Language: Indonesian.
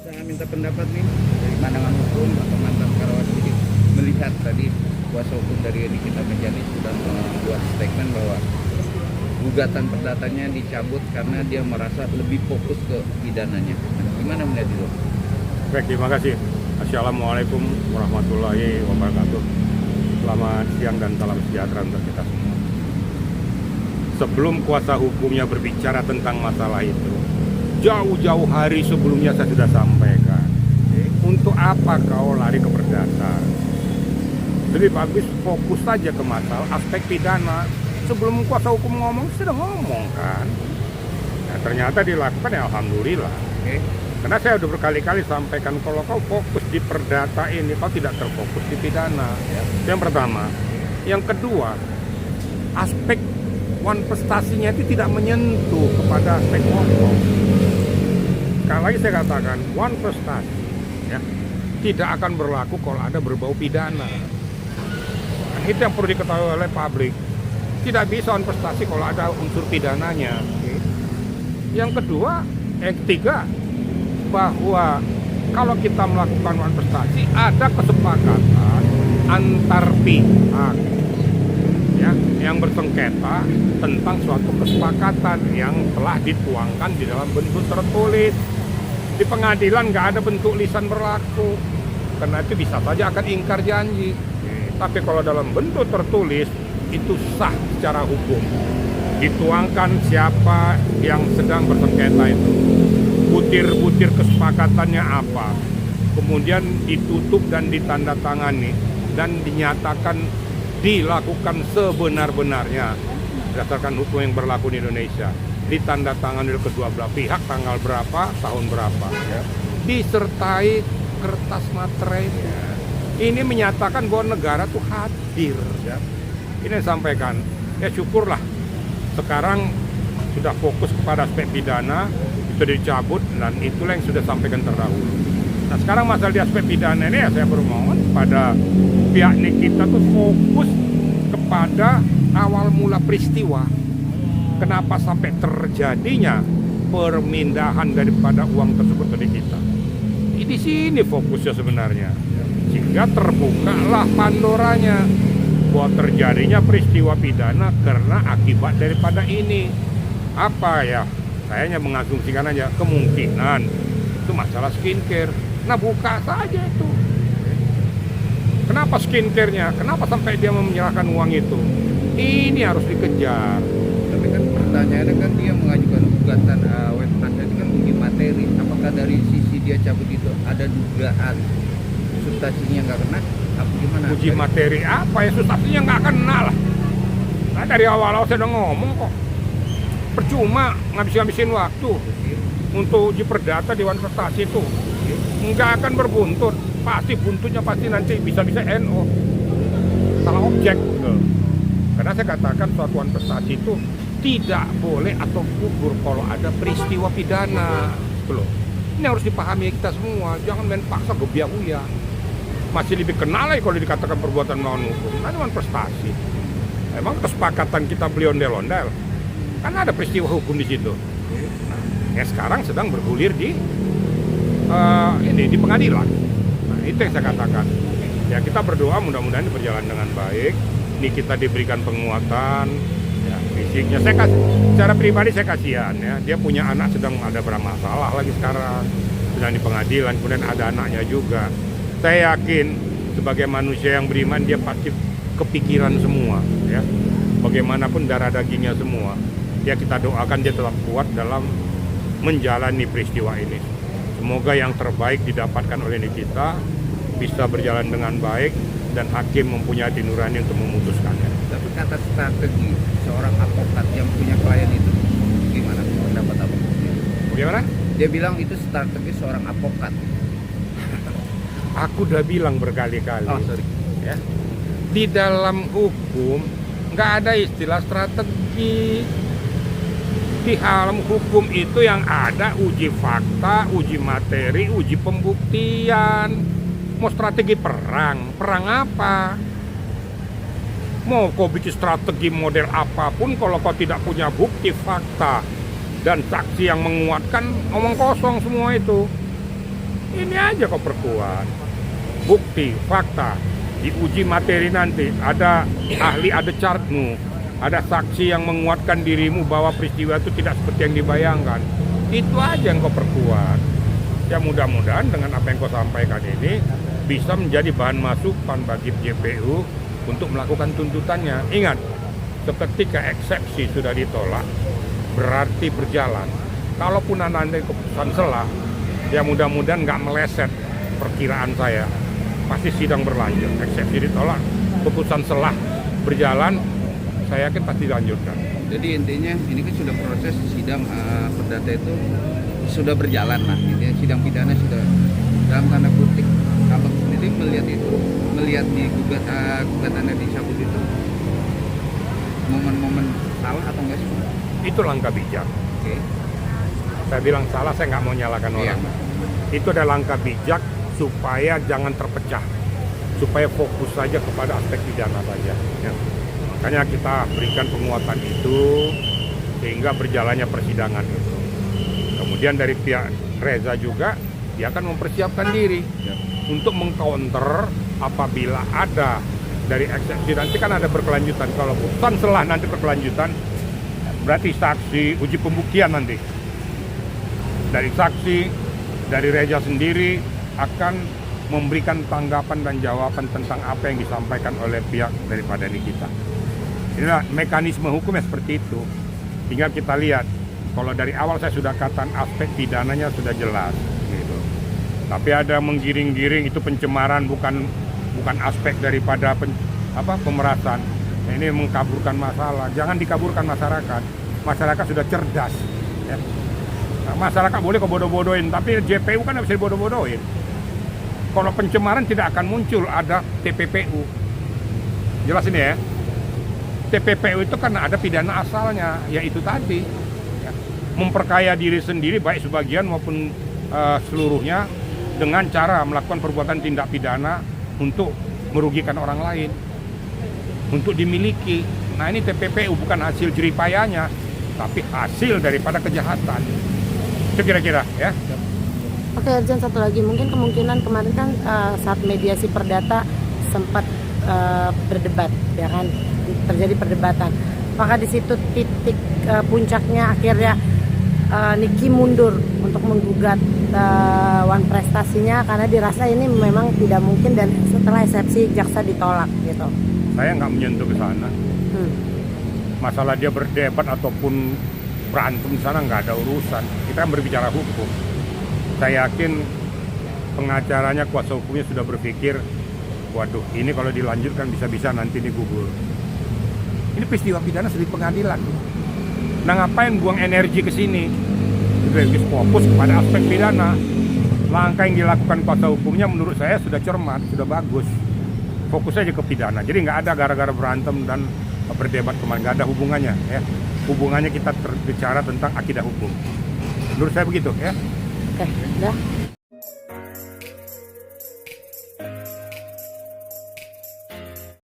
Saya minta pendapat nih dari pandangan hukum atau mantan Karawat ini, melihat tadi kuasa hukum dari Nikita Mirzani sudah membuat statement bahwa gugatan perdatanya dicabut karena dia merasa lebih fokus ke pidananya. Gimana melihat itu? Baik, terima kasih. Assalamualaikum warahmatullahi wabarakatuh. Selamat siang dan salam sejahtera untuk kita semua. Sebelum kuasa hukumnya berbicara tentang masalah itu, jauh-jauh hari sebelumnya saya sudah sampaikan. Untuk apa kau lari ke perdata? Lebih bagus fokus saja ke masalah aspek pidana. Sebelum kuasa hukum ngomong, sudah ngomong kan. Nah, ternyata dilakukan, ya alhamdulillah. Karena saya sudah berkali-kali sampaikan, kalau kau fokus di perdata ini, kau tidak terfokus di pidana. Itu yang pertama. Yang kedua, aspek wan prestasinya itu tidak menyentuh kepada aspek pokok. Sekali lagi saya katakan, wan prestasi ya, tidak akan berlaku kalau ada berbau pidana. Nah, itu yang perlu diketahui oleh publik. Tidak bisa wan prestasi kalau ada unsur pidananya. Yang kedua, yang ketiga, bahwa kalau kita melakukan wan prestasi ada kesepakatan antar pihak ya, yang bersengketa tentang suatu kesepakatan yang telah dituangkan di dalam bentuk tertulis. Di pengadilan nggak ada bentuk lisan berlaku, karena itu bisa saja akan ingkar janji. Tapi kalau dalam bentuk tertulis itu sah secara hukum, dituangkan siapa yang sedang bersengketa itu, butir-butir kesepakatannya apa, kemudian ditutup dan ditandatangani dan dinyatakan dilakukan sebenar-benarnya berdasarkan hukum yang berlaku di Indonesia, ditandatangani oleh kedua belah pihak tanggal berapa, tahun berapa ya, disertai kertas materainya. Ini menyatakan bahwa negara tuh hadir ya. Ini yang sampaikan, ya syukurlah sekarang sudah fokus kepada aspek pidana, itu dicabut, dan itulah yang sudah sampaikan terdahulu. Nah sekarang masalah di aspek pidana ini, ya saya bermohon pada pihak Nikita tuh fokus kepada awal mula peristiwa. Kenapa sampai terjadinya permindahan daripada uang tersebut ke Nikita? Di sini fokusnya sebenarnya, sehingga terbukalah Pandoranya bahwa terjadinya peristiwa pidana karena akibat daripada ini. Apa ya? Saya hanya mengasumsikan aja kemungkinan itu masalah skincare. Nah buka saja itu. Kenapa skincare-nya? Kenapa sampai dia menyerahkan uang itu? Ini harus dikejar. Tapi kan pertanyaannya kan dia mengajukan gugatan website itu kan uji materi. Apakah dari sisi dia cabut itu ada dugaan substansinya nggak kena? Apa gimana? Uji materi apa ya, substansinya nggak kena lah. Nah, dari awal-awal saya udah ngomong kok. Percuma ngabis-ngabisin waktu untuk uji perdata di wan prestasi itu. Nggak akan berbuntut. Pasti buntutnya pasti nanti bisa-bisa NO. Salah objek. Karena saya katakan suatu wan prestasi itu tidak boleh atau gugur kalau ada peristiwa pidana. Belum. Ini harus dipahami kita semua. Jangan main paksa gebiak-uya. Masih lebih kenal lagi kalau dikatakan perbuatan melawan hukum. Ada wan prestasi. Emang kesepakatan kita beli ondel-ondel. Kan ada peristiwa hukum di situ. Nah, yang sekarang sedang bergulir di pengadilan. Nah, itu yang saya katakan. Ya kita berdoa mudah-mudahan ini berjalan dengan baik. Ini kita diberikan penguatan. Ya, fisiknya secara pribadi saya kasihan ya. Dia punya anak sedang ada bermasalah lagi sekarang. Sedang di pengadilan, kemudian ada anaknya juga. Saya yakin sebagai manusia yang beriman dia pasti kepikiran semua ya. Bagaimanapun darah dagingnya semua. Ya kita doakan dia tetap kuat dalam menjalani peristiwa ini. Semoga yang terbaik didapatkan oleh Nikita, bisa berjalan dengan baik dan hakim mempunyai hati nurani untuk memutuskannya. Tapi kata strategi seorang advokat yang punya klien itu gimana pendapat apa? Bagaimana? Dia bilang itu strategi seorang advokat. Aku udah bilang berkali-kali. Oh, sorry. Ya. Di dalam hukum nggak ada istilah strategi. Di dalam hukum itu yang ada uji fakta, uji materi, uji pembuktian. Mau strategi perang apa? Mau kau bikin strategi model apapun kalau kau tidak punya bukti fakta dan saksi yang menguatkan ngomong kosong semua itu. Ini aja kok perkuat. Bukti, fakta, diuji materi nanti. Ada ahli, ada chartmu, ada saksi yang menguatkan dirimu bahwa peristiwa itu tidak seperti yang dibayangkan. Itu aja yang kau perkuat. Ya mudah-mudahan dengan apa yang kau sampaikan ini bisa menjadi bahan masukan bagi JPU untuk melakukan tuntutannya. Ingat, ketika eksepsi sudah ditolak, berarti berjalan. Kalaupun nanti keputusan selah, ya mudah-mudahan nggak meleset perkiraan saya. Pasti sidang berlanjut. Eksepsi ditolak, keputusan selah berjalan, saya yakin pasti dilanjutkan. Jadi intinya ini kan sudah proses sidang perdata itu sudah berjalan lah. Intinya sidang pidana sudah dalam tanda kutip. Kalau sendiri melihat di gugatannya dicabut itu momen-momen salah atau enggak sih? Itu langkah bijak. Oke. Saya bilang salah, saya nggak mau nyalakan orang. Itu adalah langkah bijak supaya jangan terpecah, supaya fokus saja kepada aspek pidana saja. Ya. Makanya kita berikan penguatan itu sehingga berjalannya persidangan itu. Kemudian dari pihak Reza juga dia akan mempersiapkan diri untuk mengcounter apabila ada dari eksepsi. Nanti kan ada berkelanjutan. Kalau putusan selah nanti berkelanjutan, berarti saksi, uji pembuktian nanti dari saksi, dari Reza sendiri akan memberikan tanggapan dan jawaban tentang apa yang disampaikan oleh pihak daripada kita. Inilah mekanisme hukumnya seperti itu. Tinggal kita lihat. Kalau dari awal saya sudah katakan aspek pidananya sudah jelas, gitu. Tapi ada menggiring-giring, itu pencemaran, bukan aspek daripada pemerasan. Nah, ini mengkaburkan masalah. Jangan dikaburkan masyarakat. Masyarakat sudah cerdas. Ya. Nah, masyarakat boleh kok bodoh-bodohin, tapi JPU kan nggak bisa dibodoh-bodohin. Kalau pencemaran tidak akan muncul ada TPPU. Jelas ini ya. TPPU itu karena ada pidana asalnya, yaitu tadi ya, memperkaya diri sendiri baik sebagian maupun seluruhnya dengan cara melakukan perbuatan tindak pidana untuk merugikan orang lain, untuk dimiliki. Nah ini TPPU bukan hasil jeripayanya, tapi hasil daripada kejahatan. Itu kira-kira ya. Oke, Irjen, satu lagi, mungkin kemungkinan kemarin kan saat mediasi perdata sempat berdebat, ya kan, terjadi perdebatan. Apakah di situ titik puncaknya akhirnya Niki mundur untuk menggugat wan prestasinya karena dirasa ini memang tidak mungkin dan setelah eksepsi jaksa ditolak gitu. Saya nggak menyentuh ke sana. Masalah dia berdebat ataupun berantem di sana nggak ada urusan. Kita berbicara hukum. Saya yakin pengacaranya, kuasa hukumnya sudah berpikir, waduh, ini kalau dilanjutkan bisa-bisa nanti digugur. Ini peristiwa pidana di pengadilan. Nah ngapain buang energi ke sini? Lebih fokus kepada aspek pidana. Langkah yang dilakukan kuasa hukumnya menurut saya sudah cermat, sudah bagus. Fokus aja ke pidana. Jadi nggak ada gara-gara berantem dan berdebat kemarin, nggak ada hubungannya. Ya. Hubungannya kita berbicara tentang akidah hukum. Menurut saya begitu ya. Oke, udah.